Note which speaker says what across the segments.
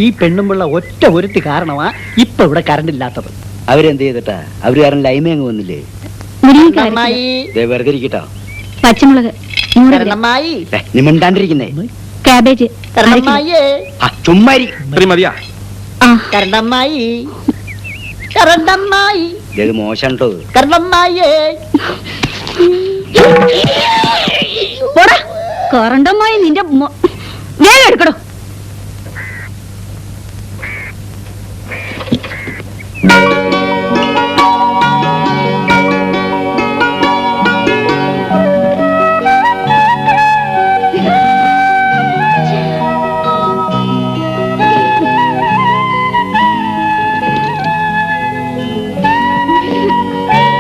Speaker 1: ഈ പെണ്ണുമുള്ള ഒറ്റ ഒരുത്തി കാരണമാ ഇപ്പൊ ഇവിടെ കറണ്ട് ഇല്ലാത്തത്.
Speaker 2: അവരെന്ത് ചെയ്തിട്ടാ? അവര് കാരണം ലൈമേ അങ്ങ് വന്നില്ലേ? വെറുതെ ഇരിക്കട്ടോ.
Speaker 3: പച്ചമുളക്
Speaker 2: നീ മിണ്ടാണ്ടിരിക്കുന്നേ.
Speaker 3: കാബേജ്
Speaker 2: ചുമ്മാരി
Speaker 4: മതിയാ.
Speaker 2: ഇത് മോശം കേട്ടോ.
Speaker 3: കറണ്ടമ്മായി നിന്റെ വേഗം എടുക്കടോ.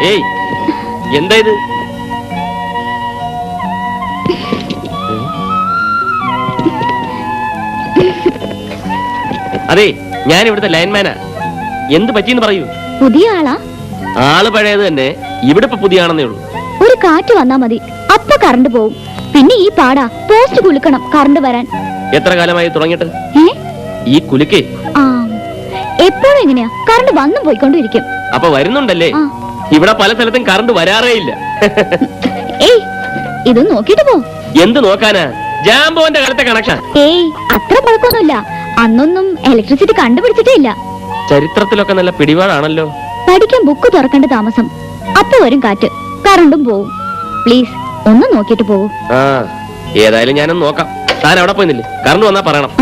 Speaker 4: ഏയ്, എന്താ ഇത്? അതെ, ഞാൻ ഇവിടുത്തെ ലൈൻമാനാ. എന്ത് പറ്റിയെന്ന് പറയൂ.
Speaker 3: പുതിയ ആളാ?
Speaker 4: ആള് പഴയത് തന്നെ, ഇവിടെ ഇപ്പൊ പുതിയ ആണെന്നേ ഉള്ളൂ.
Speaker 3: ഒരു കാറ്റ് വന്നാ മതി, അപ്പൊ കറണ്ട് പോവും. പിന്നെ ഈ പാടാ പോസ്റ്റ് കുലുക്കണം കറണ്ട് വരാൻ.
Speaker 4: എത്ര കാലമായി തുടങ്ങിയിട്ട് ഈ കുലുക്കേ?
Speaker 3: എപ്പോഴും എങ്ങനെയാ, കറണ്ട് വന്നും പോയിക്കൊണ്ടിരിക്കും.
Speaker 4: അപ്പൊ വരുന്നുണ്ടല്ലേ? ഇവിടെ പല സ്ഥലത്തും കറണ്ട് വരാറേ ഇല്ല.
Speaker 3: ഏയ്, ഇത് നോക്കിട്ട് പോ.
Speaker 4: എന്ത് നോക്കാനാ? ജാംബോന്റെ കാലത്തെ കണക്ഷൻ.
Speaker 3: ഏയ്, അത്ര പഴക്കൊന്നുമില്ല. അന്നൊന്നും ഇലക്ട്രിസിറ്റി കണ്ടുപിടിച്ചിട്ടേ ഇല്ല.
Speaker 4: ചരിത്രത്തിലൊക്കെ നല്ല പിടിപാടാണല്ലോ.
Speaker 3: പഠിക്കാൻ ബുക്ക് തുറക്കേണ്ട താമസം. അപ്പൊ വരും കാറ്റ്, കറണ്ടും പോവും. പ്ലീസ് ഒന്ന് നോക്കിട്ട് പോവൂ.
Speaker 4: ഏതായാലും ഞാനൊന്ന് നോക്കാം. താൻ അവിടെ പോയി നില്ലേ, കറണ്ട് വന്നാ പറയണം.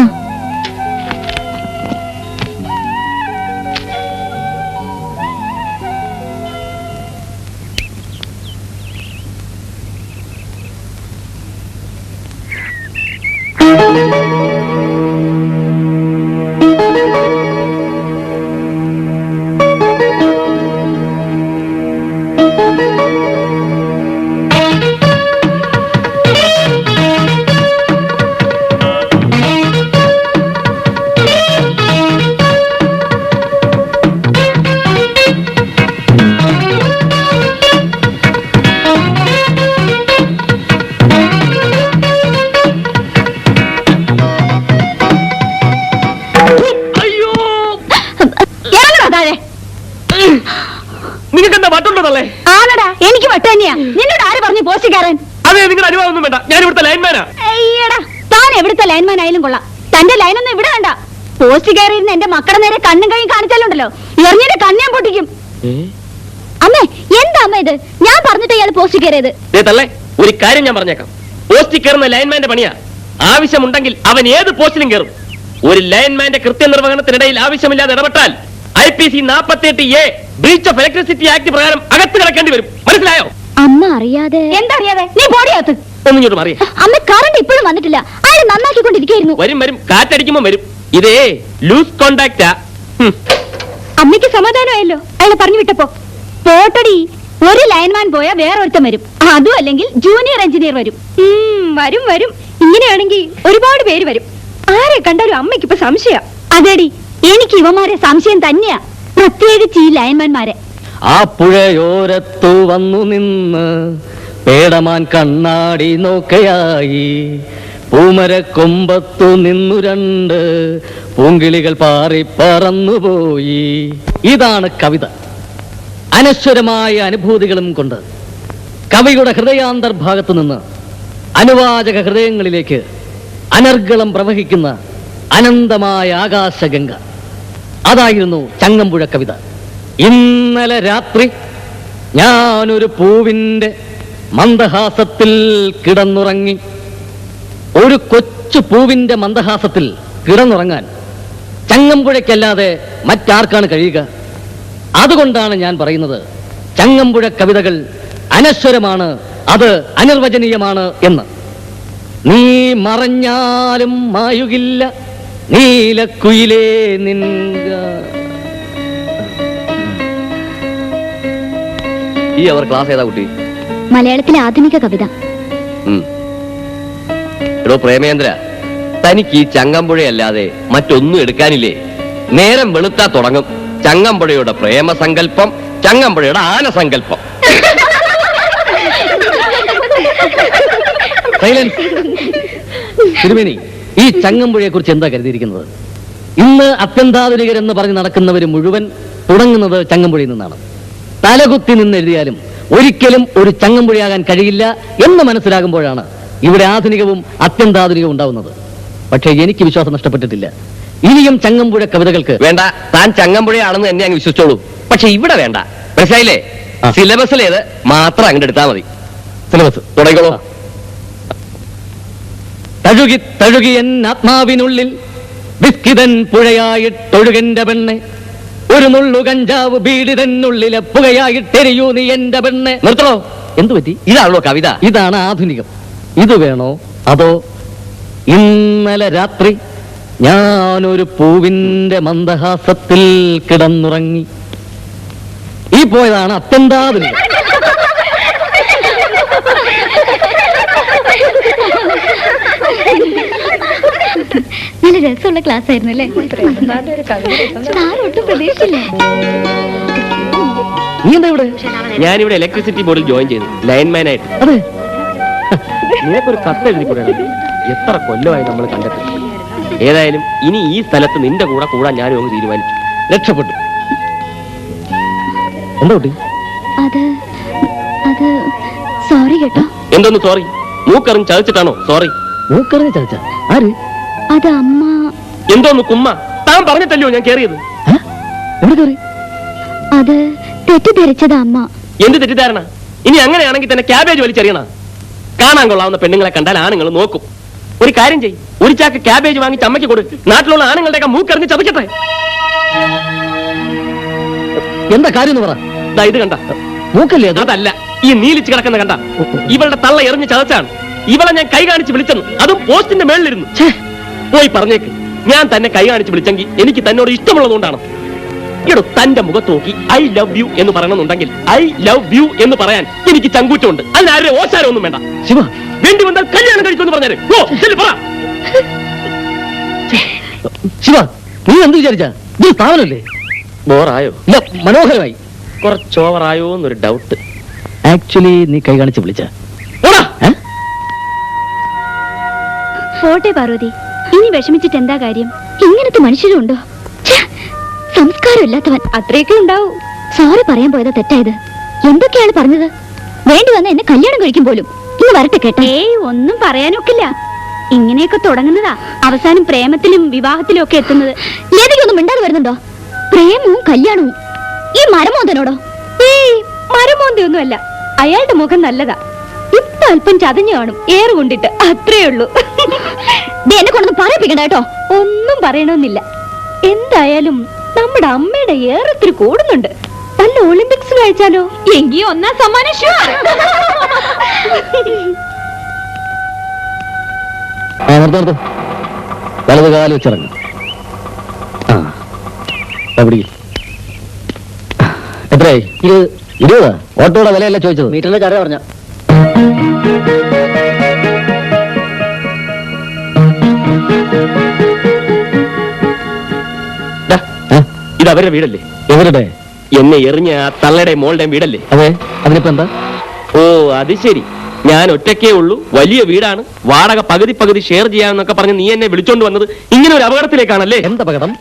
Speaker 4: നിങ്ങൾക്കെന്താ വട്ടുണ്ടോന്നല്ലേ?
Speaker 3: ആണടാ, എനിക്ക് വട്ട് തന്നെയാ. നിന്നോട് ആര് പറഞ്ഞു പോസ്റ്റുകാരൻ?
Speaker 4: അതെ, നിങ്ങളുടെ അനുഭവമൊന്നും വേണ്ട. ഞാൻ ഇവിടുത്തെ ലൈൻമാനാ.
Speaker 3: അയ്യടാ, താൻ എവിടുത്തെ ലൈൻമാൻ ആയാലും കൊള്ളാം. തന്റെ ലൈനൊന്നും ഇവിടെ വേണ്ട. പോസ്റ്റ് കയറിയിരുന്ന് എന്റെ മക്കളുടെ നേരെ കണ്ണും കൈയും കാണിച്ചാലുണ്ടല്ലോ, എറിഞ്ഞിട്ട് കണ്ണാൻ പൊട്ടിക്കും. അമ്മേ, എന്താ അമ്മ ഇത്? ഞാൻ പറഞ്ഞിട്ട് ഇയാൾ പോസ്റ്റ് കയറിയത്.
Speaker 4: ഒരു കാര്യം ഞാൻ പറഞ്ഞേക്കാം. പോസ്റ്റ് കയറുന്ന ലൈൻമാന്റെ പണിയാ. ആവശ്യമുണ്ടെങ്കിൽ അവൻ ഏത് പോസ്റ്റിലും കയറും. ഒരു ലൈൻമാന്റെ കൃത്യനിർവഹണത്തിനിടയിൽ ആവശ്യമില്ലാതെ ഇടപെട്ടാൽ IPC 48A breach of electricity act പ്രകാരം അകത്ത് കിടക്കേണ്ടി വരും. മനസ്സിലായോ?
Speaker 3: അമ്മ അറിയാതെ. എന്താ അറിയാതെ? നീ ബോഡിയകത്ത്
Speaker 4: ഒന്നിങ്ങോട്ട് മാറിയ.
Speaker 3: അമ്മ, കറണ്ട് ഇപ്പോഴും വന്നിട്ടില്ല. അയാൾ നന്നാക്കിക്കൊണ്ടിരിക്കുന്നു.
Speaker 4: വരും വരും, കാറ്റടിക്കുമ്പോ വരും. ഇതേ ലൂസ് കോണ്ടാക്റ്റാ.
Speaker 3: അമ്മയ്ക്ക് സമാധാനമായല്ലോ അയാളെ പറഞ്ഞു വിട്ടപ്പോ. പോട്ടടി, ഒരു ലൈൻമാൻ പോയാ വേറൊരുത്തം വരും. അതും അല്ലെങ്കിൽ ജൂനിയർ എഞ്ചിനീയർ വരും. വരും വരും. ഇങ്ങനെയാണെങ്കിൽ ഒരുപാട് പേര് വരും. ആരെ കണ്ടാലും അമ്മയ്ക്ക് ഇപ്പൊ സംശയ. അതെടി, എനിക്ക് ഇവന്മാരെ സംശയം തന്നെയാ, പ്രത്യേകിച്ച് ഈ ലൈൻമാൻമാരെ.
Speaker 5: ആ പുഴയോരത്തു വന്നു നിന്ന് പേടമാൻ കണ്ണാടി നോക്കയായി, പൂമരക്കൊമ്പത്തു നിന്നു രണ്ട് പൂങ്കിളികൾ പാറി പറന്നുപോയി. ഇതാണ് കവിത. അനശ്വരമായ അനുഭൂതികളും കൊണ്ട് കവിയുടെ ഹൃദയാന്തർഭാഗത്തു നിന്ന് അനുവാചക ഹൃദയങ്ങളിലേക്ക് അനർഗളം പ്രവഹിക്കുന്ന അനന്തമായ ആകാശഗംഗ. അതായിരുന്നു ചങ്ങമ്പുഴ കവിത. ഇന്നലെ രാത്രി ഞാനൊരു പൂവിൻ്റെ മന്ദഹാസത്തിൽ കിടന്നുറങ്ങി. ഒരു കൊച്ചു പൂവിൻ്റെ മന്ദഹാസത്തിൽ കിടന്നുറങ്ങാൻ ചങ്ങമ്പുഴയ്ക്കല്ലാതെ മറ്റാർക്കാണ് കഴിയുക? അതുകൊണ്ടാണ് ഞാൻ പറയുന്നത്, ചങ്ങമ്പുഴ കവിതകൾ അനശ്വരമാണ്, അത് അനിർവചനീയമാണ് എന്ന്. നീ മറഞ്ഞാലും മായുകില്ല നീലക്കുയിലേ നിൻക.
Speaker 4: ഈ അവർ ക്ലാസ് ഏതാ കുട്ടി?
Speaker 3: മലയാളത്തിലെ ആധുനിക കവിത.
Speaker 4: എടോ പ്രേമേന്ദ്ര, തനിക്ക് ഈ ചങ്ങമ്പുഴയല്ലാതെ മറ്റൊന്നും എടുക്കാനില്ലേ? നേരം വെളുത്താ തുടങ്ങും ചങ്ങമ്പുഴയുടെ പ്രേമസങ്കല്പം, ചങ്ങമ്പുഴയുടെ ആനസങ്കല്പം.
Speaker 5: തിരുമേനി, ഈ ചങ്ങമ്പുഴയെ കുറിച്ച് എന്താ കരുതിയിരിക്കുന്നത്? ഇന്ന് അത്യന്താധുനികരെന്ന് പറഞ്ഞ് നടക്കുന്നവർ മുഴുവൻ തുടങ്ങുന്നത് ചങ്ങമ്പുഴയിൽ നിന്നാണ്. തലകുത്തി നിന്നെഴുതിയാലും ഒരിക്കലും ഒരു ചങ്ങമ്പുഴയാകാൻ കഴിയില്ല എന്ന് മനസ്സിലാകുമ്പോഴാണ് ഇവിടെ ആധുനികവും അത്യന്താധുനികവും ഉണ്ടാവുന്നത്. പക്ഷേ എനിക്ക് വിശ്വാസം നഷ്ടപ്പെട്ടിട്ടില്ല. ഇനിയും ചങ്ങമ്പുഴ കവിതകൾക്ക്
Speaker 4: വേണ്ട, താൻ ചങ്ങമ്പുഴയാണെന്ന് എന്നെ അങ്ങ് വിശ്വസിച്ചോളൂ. പക്ഷെ ഇവിടെ വേണ്ട, മനസ്സിലായില്ലേ? സിലബസിലേത് മാത്രം അങ്ങോട്ട് എടുത്താൽ മതി.
Speaker 5: സിലബസ്
Speaker 4: തുടങ്ങിക്കോളൂ.
Speaker 5: തഴുകി തഴുകി എൻ ആത്മാവിനുള്ളിൽ വിസ്കിതൻ പുഴയായിട്ടൊഴുകന്റെ പെണ്ണെ, ഒരു നുള്ളു കഞ്ചാവ് ബീഡിതനുള്ളിലെ പുകയായിട്ടെരിയൂ നീ എന്റെ പെണ്ണെ.
Speaker 4: നിർത്തണോ?
Speaker 5: എന്തു പറ്റി?
Speaker 4: ഇതാണല്ലോ കവിത.
Speaker 5: ഇതാണ് ആധുനികം. ഇത് വേണോ അതോ ഇന്നലെ രാത്രി ഞാനൊരു പൂവിന്റെ മന്ദഹാസത്തിൽ കിടന്നുറങ്ങി, ഈ പോയതാണ് അത്യന്താധുനികം.
Speaker 3: നല്ല രസമുള്ള ക്ലാസ് ആയിരുന്നു അല്ലേ? ഒട്ടും പ്രതീക്ഷിച്ചില്ല.
Speaker 5: നീ എന്താ ഇവിടെ?
Speaker 4: ഞാനിവിടെ ഇലക്ട്രിസിറ്റി ബോർഡിൽ ജോയിൻ ചെയ്തു, ലൈൻമാനായിട്ട്.
Speaker 5: അതെ,
Speaker 4: നിനക്കൊരു കത്ത് എഴുതി കൂടെ? എത്ര കൊല്ലമായി നമ്മൾ കണ്ടിട്ട്. ഏതായാലും ഇനി ഈ സ്ഥലത്ത് നിന്റെ കൂടെ കൂടാൻ ഞാനും അങ്ങ് തീരുമാനിച്ചു.
Speaker 5: രക്ഷപ്പെട്ടു. എന്താ കുട്ടി?
Speaker 3: അത് സോറി കേട്ടോ.
Speaker 4: എന്തോന്ന് സോറി? മൂക്കറിഞ്ഞ് ചതിച്ചിട്ടാണോ സോറി?
Speaker 5: മൂക്കറിഞ്ഞ ചർച്ച ആര്?
Speaker 3: അത് അമ്മ.
Speaker 4: എന്തോന്ന് കുമ്മ? താൻ പറഞ്ഞിട്ടല്ലോ ഞാൻ കേറിയത്.
Speaker 5: എവിടെ കയറി?
Speaker 3: അത് തെറ്റിദ്ധരിച്ചത് അമ്മ.
Speaker 4: എന്ത് തെറ്റിദ്ധാരണ? ഇനി അങ്ങനെയാണെങ്കിൽ തന്നെ ക്യാബേജ് വലിച്ചെറിയണ. കാണാൻ കൊള്ളാവുന്ന പെണ്ണുങ്ങളെ കണ്ടാൽ ആണുങ്ങൾ നോക്കും. ഒരു കാര്യം ചെയ്യും, ഒരു ചാക്ക് ക്യാബേജ് വാങ്ങി ചമ്മയ്ക്ക് കൊടു. നാട്ടിലുള്ള ആണുങ്ങളുടെയൊക്കെ മൂക്കറിഞ്ഞ് ചതക്കട്ടെ.
Speaker 5: എന്താ കാര്യം എന്ന് പറ.
Speaker 4: ഇത് കണ്ട
Speaker 5: മൂക്കല്ലേ അത്?
Speaker 4: അതല്ല, ഈ നീലിച്ച് കിടക്കുന്ന കണ്ട. ഇവളുടെ തള്ള എറിഞ്ഞ് ചതച്ചാണ്. ഇവളെ ഞാൻ കൈ കാണിച്ച് വിളിച്ചെന്ന്, അതും പോസ്റ്റിന്റെ മേളിലിരുന്നു. പോയി പറഞ്ഞേക്ക്, ഞാൻ തന്നെ കൈ കാണിച്ച് വിളിച്ചെങ്കിൽ എനിക്ക് തന്നോട് ഇഷ്ടമുള്ളതുകൊണ്ടാണ്. എടോ, തന്റെ മുഖത്ത് നോക്കി ഐ ലവ് യു എന്ന് പറയണമെന്നുണ്ടെങ്കിൽ ഐ ലവ് യു എന്ന് പറയാൻ എനിക്ക് ചങ്കൂറ്റമുണ്ട്. അതിനാരുടെ ഓശാരം ഒന്നും വേണ്ട.
Speaker 5: ശിവ,
Speaker 4: വേണ്ടി വന്നാൽ കല്യാണം കഴിക്കുമെന്ന് പറഞ്ഞാല്
Speaker 5: ശിവ, നീ എന്ത് വിചാരിച്ചാ? ഇത് സ്ഥാപനമല്ലേ?
Speaker 4: ബോറായോ?
Speaker 5: ഇല്ല, മനോഹരമായി.
Speaker 4: കുറച്ച് ഓവറായോ എന്നൊരു ഡൗട്ട്.
Speaker 5: ആക്ച്വലി നീ കൈ കാണിച്ച് വിളിച്ച
Speaker 3: പോട്ടെ പാർവതി, ഇനി വിഷമിച്ചിട്ട് എന്താ കാര്യം? ഇങ്ങനത്തെ മനുഷ്യരുണ്ടോ? സംസ്കാരമില്ലാത്തവൻ അത്രയൊക്കെ ഉണ്ടാവൂ. സോറി പറയാൻ പോയതാ തെറ്റായത്. എന്തൊക്കെയാണ് പറഞ്ഞത്? വേണ്ടി വന്ന എന്നെ കല്യാണം കഴിക്കും പോലും. ഇന്ന് വരട്ടെ കേട്ടോ. ഏയ്, ഒന്നും പറയാനൊക്കില്ല. ഇങ്ങനെയൊക്കെ തുടങ്ങുന്നതാ അവസാനം പ്രേമത്തിലും വിവാഹത്തിലും ഒക്കെ എത്തുന്നത്. ഏതൊക്കെയൊന്നും മിണ്ടാതെ വരുന്നുണ്ടോ? പ്രേമവും കല്യാണവും. ഈ മരമോന്തനോടോ? ഏയ്, മരമോന്തയൊന്നുമല്ല. അയാളുടെ മുഖം നല്ലതാ. ഇപ്പൊ അല്പം ചതഞ്ഞു കാണും, ഏറ് കൊണ്ടിട്ട്. അത്രേ ഉള്ളൂ. എന്നെ കൊണ്ടൊന്നും പറയിപ്പിക്കണ്ട കേട്ടോ. ഒന്നും പറയണമെന്നില്ല. എന്തായാലും നമ്മുടെ അമ്മയുടെ ഏറെത്തിരി കൂടുന്നുണ്ട്. നല്ല ഒളിമ്പിക്സിൽ അയച്ചാലോ? എങ്കിൽ ഒന്നാം സമ്മാനം ഷുവർ.
Speaker 5: വലത് കാലം വെച്ചിറങ്ങും. എത്രയായി? 20. ഓട്ടോയുടെ വിലയല്ല ചോദിച്ചത്,
Speaker 1: മീറ്ററിന്റെ ചാർജ് പറഞ്ഞ.
Speaker 4: ഇത് അവരുടെ വീടല്ലേ?
Speaker 5: എവരുടെ?
Speaker 4: എന്നെ എറിഞ്ഞ ആ തള്ളയുടെ മോളുടെ വീടല്ലേ?
Speaker 5: അതെ. അതിനിപ്പോ എന്താ?
Speaker 4: ഓ, അത് ശരി. ഞാൻ ഒറ്റയ്ക്കേ ഉള്ളൂ, വലിയ വീടാണ്, വാടക പകുതി പകുതി ഷെയർ ചെയ്യാമെന്നൊക്കെ പറഞ്ഞ് നീ എന്നെ വിളിച്ചോണ്ട് വന്നത് ഇങ്ങനെ ഒരു അപകടത്തിലേക്കാണല്ലേ?
Speaker 5: എന്താ അപകടം?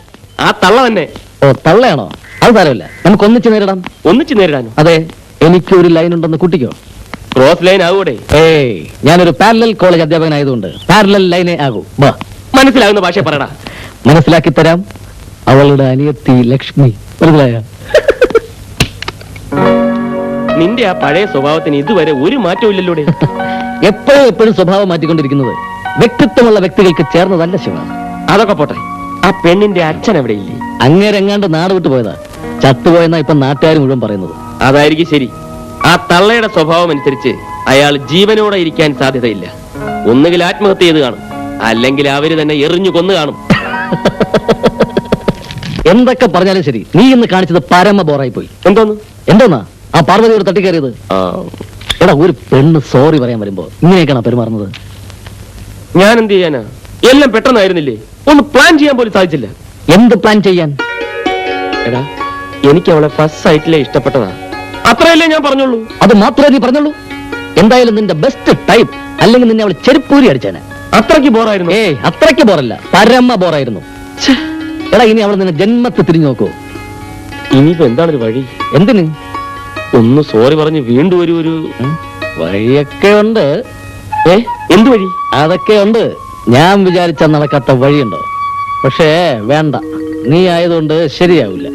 Speaker 4: ആ തള്ള തന്നെ.
Speaker 5: ഓ, തള്ളയാണോ? അത് സാരമില്ല, നമുക്ക് ഒന്നിച്ച് നേരിടാം.
Speaker 4: ഒന്നിച്ച് നേരിടാനോ?
Speaker 5: അതെ, എനിക്കൊരു ലൈൻ ഉണ്ടെന്ന് കൂട്ടിക്കോ.
Speaker 4: ക്രോസ് ലൈൻ ആകൂടെ?
Speaker 5: ഏയ്, ഞാനൊരു പാരലൽ കോളേജ് അധ്യാപകനായതുകൊണ്ട് പാരലൽ ലൈനേ ആകൂ. വാ,
Speaker 4: മനസ്സിലാകുന്ന ഭാഷ പറയടാ.
Speaker 5: മനസ്സിലാക്കി തരാം. അവളുടെ അനിയത്തി ലക്ഷ്മി. മനസ്സിലായ?
Speaker 4: നിന്റെ ആ പഴയ സ്വഭാവത്തിന് ഇതുവരെ ഒരു മാറ്റവും ഇല്ലല്ലോടെ.
Speaker 5: എപ്പോഴും സ്വഭാവം മാറ്റിക്കൊണ്ടിരിക്കുന്നത് വ്യക്തിത്വമുള്ള വ്യക്തികൾക്ക് ചേർന്നതല്ല ശിവ.
Speaker 4: അതൊക്കെ പോട്ടെ, ആ പെണ്ണിന്റെ അച്ഛൻ എവിടെയില്ലേ?
Speaker 5: അങ്ങേരെങ്ങാണ്ട് നാട് വിട്ടു പോയതാ. ചത്തുപോയെന്നാ ഇപ്പൊ നാട്ടുകാർ മുഴുവൻ പറയുന്നത്.
Speaker 4: അതായിരിക്കും ശരി. ആ തള്ളയുടെ സ്വഭാവം അനുസരിച്ച് അയാൾ ജീവനോടെ ഇരിക്കാൻ സാധ്യതയില്ല. ഒന്നുകിൽ ആത്മഹത്യ ചെയ്ത് കാണും, അല്ലെങ്കിൽ അവര് തന്നെ എറിഞ്ഞു കൊന്നു കാണും.
Speaker 5: എന്തൊക്കെ പറഞ്ഞാലും ശരി, നീ ഇന്ന് കാണിച്ചത് പരമ ബോറായി പോയി. എന്തോന്നാ ആ പാർവതിയോട് തട്ടിക്കയറിയത്? എടാ, ഒരു പെണ്ണ് സോറി പറയാൻ വരുമ്പോ ഇങ്ങനെയൊക്കെയാണ് പെരുമാറുന്നത്.
Speaker 4: ഞാൻ എന്ത് ചെയ്യാനാ? എല്ലാം പെട്ടെന്നായിരുന്നില്ലേ, ഒന്ന് പ്ലാൻ ചെയ്യാൻ പോലും സാധിച്ചില്ല.
Speaker 5: എന്ത് പ്ലാൻ ചെയ്യാൻ?
Speaker 4: എടാ, എനിക്ക് അവളെ ഫസ്റ്റ് സൈറ്റിലെ ഇഷ്ടപ്പെട്ടതാ. അത്രയല്ലേ ഞാൻ പറഞ്ഞുള്ളൂ.
Speaker 5: അത് മാത്രമേ നീ പറഞ്ഞുള്ളൂ? എന്തായാലും നിന്റെ ബെസ്റ്റ് ടൈപ്പ്, അല്ലെങ്കിൽ നിന്നെ അവൾ ചെരുപ്പൂരി അടിച്ചാനെ.
Speaker 4: അത്രയ്ക്ക് ബോറായിരുന്നു?
Speaker 5: ഏയ്, അത്രയ്ക്ക് ബോറല്ല, പരമ ബോറായിരുന്നു. എടാ ഇനി അവൾ നിന്നെ ജന്മത്തെ തിരിഞ്ഞു നോക്കൂ.
Speaker 4: ഇനിയിപ്പോ എന്താണ് വഴി?
Speaker 5: എന്തിന്?
Speaker 4: ഒന്ന് സോറി പറഞ്ഞ് വീണ്ടും ഒരു
Speaker 5: വഴിയൊക്കെ ഉണ്ട്.
Speaker 4: എന്ത് വഴി?
Speaker 5: അതൊക്കെ ഉണ്ട്. ഞാൻ വിചാരിച്ച നടക്കാത്ത വഴിയുണ്ടോ? പക്ഷേ വേണ്ട, നീ ആയതുകൊണ്ട് ശരിയാവില്ല.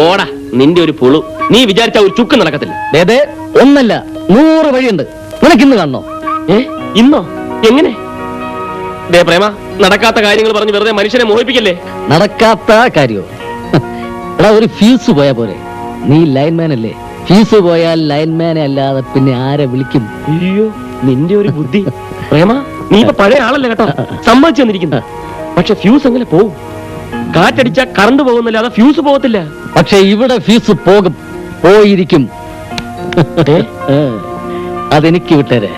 Speaker 4: ഓടാ നിന്റെ ഒരു പുളു. നീ വിചാരിച്ച ഒരു ചുക്ക് നടക്കത്തില്ല.
Speaker 5: ദേ ഒന്നല്ല 100 വഴിയുണ്ട്. നിനക്കിന്ന് കാണണോ?
Speaker 4: ഇന്നോ? എങ്ങനെ? ദേ പ്രേമ, നടക്കാത്ത കാര്യങ്ങൾ പറഞ്ഞ് വെറുതെ മനുഷ്യനെ മോഹിപ്പിക്കല്ലേ.
Speaker 5: നടക്കാത്ത കാര്യോ? എടാ ഒരു ഫ്യൂസ് പോയാ പോരെ? നീ ലൈൻമാൻ അല്ലേ? ഫ്യൂസ് പോയാൽ ലൈൻമാനെ അല്ലാതെ പിന്നെ ആരെ വിളിക്കും?
Speaker 4: അയ്യോ നിന്റെ ഒരു ബുദ്ധി. പ്രേമ നീ ഇപ്പൊ പഴയ ആളല്ലേ കേട്ടോ, സമ്മതിച്ചു വന്നിരിക്കുന്നു. പക്ഷെ ഫ്യൂസ് എങ്ങനെ പോവും? കാറ്റടിച്ച കറണ്ട് പോകുന്നില്ലാതെ ഫ്യൂസ് പോകത്തില്ല.
Speaker 5: പക്ഷെ ഇവിടെ ഫ്യൂസ് പോകും, പോയിരിക്കും. അതെനിക്ക് വിട്ടേരെ.